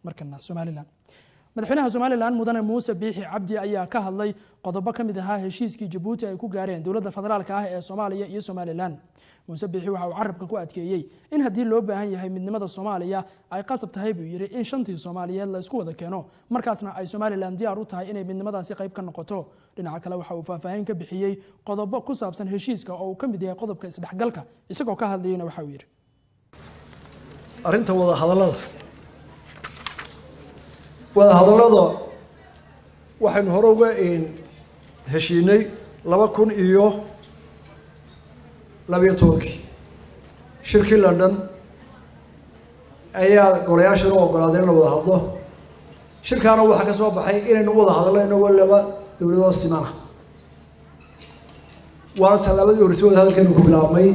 markana Somaliland madaxweynaha Somaliland mudane Muuse Biixi Cabdi ayaa ka hadlay qodobo kamid ah heshiiskii Djibouti ay ku gaareen dawladda federaalka ah ee Soomaaliya iyo Somaliland. Muuse Biixi waxa uu carabka ku adkeeyay in haddii loo baahan yahay midnimada Soomaaliya ay qasab tahay buu yiri in shantii Soomaaliyeed la isku wada keeno markaasna ay Somaliland diyaar u tahay inay midnimadaasi qayb ka noqoto. dhinaca kale waxa uu faahfaahin ka bixiyay qodobo ku saabsan heshiiska oo uu ka mid yahay qodobka isdhexgalka isagoo ka hadlayna waxa uu yiri arrinta wada hadallada waxaynu hore uga heshiinay 2012 shirkii London ayaa golayaasha u ogolaadeen in la wada hadlo shirkaana waxa ka soo baxay inaynu wada hadalno laba dawladood simana waa talaabadii hore soo hadalkeenu ku bilaabmay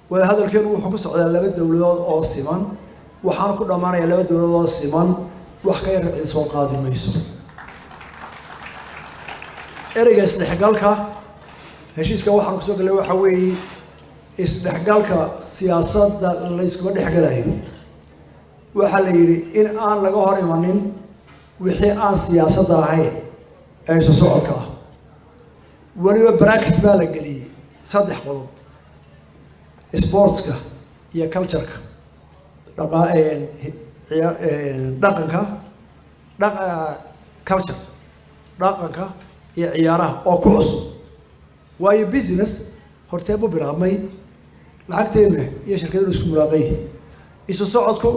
wada hadalkeenu wuxuu ku socdaa laba dawladood oo siman waxaan ku dhamaanaya laba dawladood oo siman wax ka yar soo qaadi mayso ereyga isdhexgalka heshiiska waxaan ku soo galay waxa weeye isdhexgalka siyaasadda la isku dhexgalayo waxa la yiri in aan laga hor imanin wixii aan siyaasadda ahayn ay soo socodka waliba bracket baa la geliyay saddex qodob sportska iyo culture-ka dhaqanka culture dhaqanka iyo ciyaaraha oo ku cusub waayo business hortee buu bilaabmay lacagteena iyo shirkadda isku muraaqay isu socodku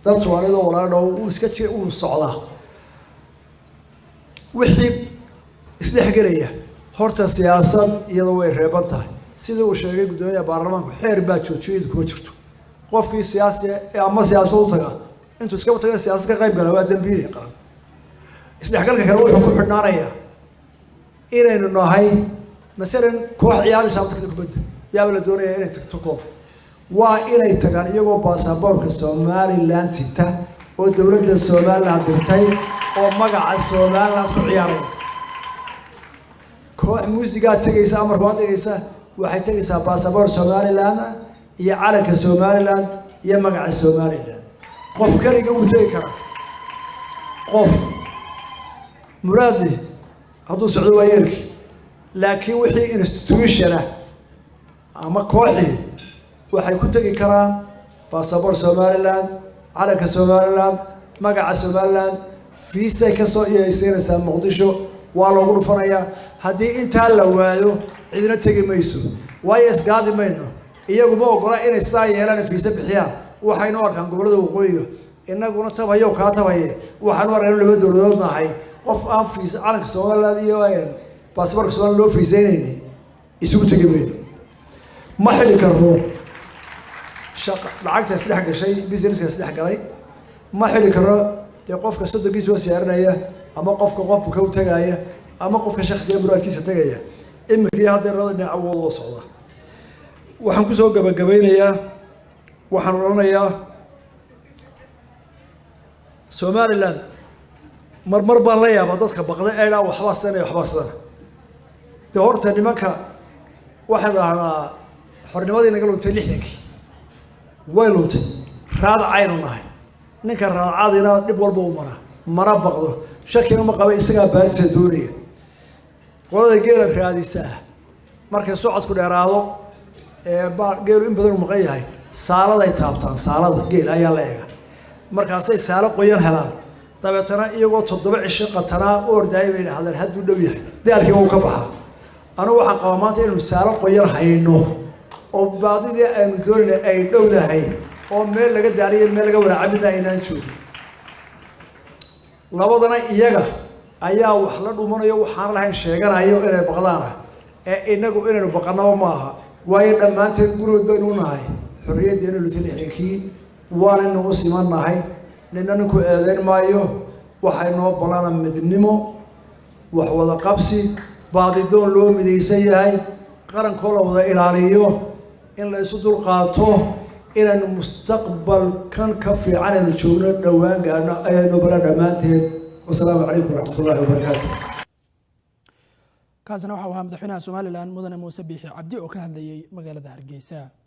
dad Soomaaliyeed oo walaalo uu iska jir uu socdaa wixii isdhexgalaya horta siyaasad iyadoo way reeban tahay sida uu sheegay gudoomiyaha baarlamaanku xeer baa joojiyay kuma jirto qofkii siyaasi ama siyaasad u taga intuu iska taga siyaasad ka qayb galay waa dambiil qaran isdhexgalka kale wuxuu ku xidhnaanayaa inaynu nahay مثلا كوح عيال شابتك كبد يا بلا دوري إنك تكوف وإنك تكان يجوا باسبور كسومالي لاند ستة ودولة السومال لاند تاي ومجا السومال لاند كعيارين كوح موسيقى تجيسا مركوان تجيسا واحد تجيسا باسبور سومالي لاند يا على كسومالي لاند يا مجا السومالي لاند قف كاري جو تيكرا قف مرادي هذا سعود ويرك لكن وحي institution أما كوحي وحي كنت كرام باسبور سوماليلاند على كسوماليلاند مقع سوماليلاند في سيكسو يصير سام مقدشو والله قولوا فريا هدي انت هالوالو عندنا تجي ميسو وايس قاعد منه إياه جبوا قرا إن الساعة يلان في سبحيا وحي نور كان قبله وقويه إننا قلنا تبى يو كاتبه وحي نور إنه بدورنا هاي قف في على كسوماليلاند يوين باسبور سؤال لو في زينني يسوق تجيبين ما حد يكرهه شق لعقت أسلحة كشيء بيزنس أسلحة كذي ما حد يكرهه تقف كصدق يسوى سعرنا يا أما قف كقف بكو تجاية أما قف كشخص يبرد كيس تجاية إما في هذا الرضا نعوض وصعده وحنكسو جبين يا وحنورنا يا سوماليلاند مرمر بالله بدك بقضاء إلى وحبس سنة وحبس سنة دهورت نمكة واحد على حرنمادي نقولون تلحنك ويلوت راد عينه نهاي نكر راد عادنا نبغى البومرة مرة بقضه شكل ما قبل يسقى بعد سدورية قلنا جيل في هذه الساعة مركز صعد كل إرادة جيلوا إن بدروا مغيّر سالة يتابطان سالة جيل أيها لا مركز سالة قيل هلال طبعا ترى يقول تضبع الشقة ترى أور دايما هذا الهد والنبيه ذلك هو كبها أنا واحد قامات إنه سارق قير هينه وبعض ذي أن دول أي دولة هي ومن لقى داري من لقى ولا عبدا إن نشوف لابدنا إيجا أيها وحلنا ومن يو حارله الشيء كان أيها إلى بقلانا إنه إنه بقنا وماها وين لما تقولوا بيننا هاي حرية دين اللي تلحكي وأنا إنه سيمان هاي لأننا كأذن مايو وحينو بلانا مدنمو وحوض قبسي بعض الدول لو مديسي هاي قرن كله وذا إلاريو إن لا يصدر قاطو إلى المستقبل كان كفي على الشغل دوان قالنا أي نبرة دمانته والسلام عليكم ورحمة الله وبركاته. كازنا وحوها مدحونا سوماليلاند مدن موسى بيحي عبدي وكهذي مقالة هرقيسا.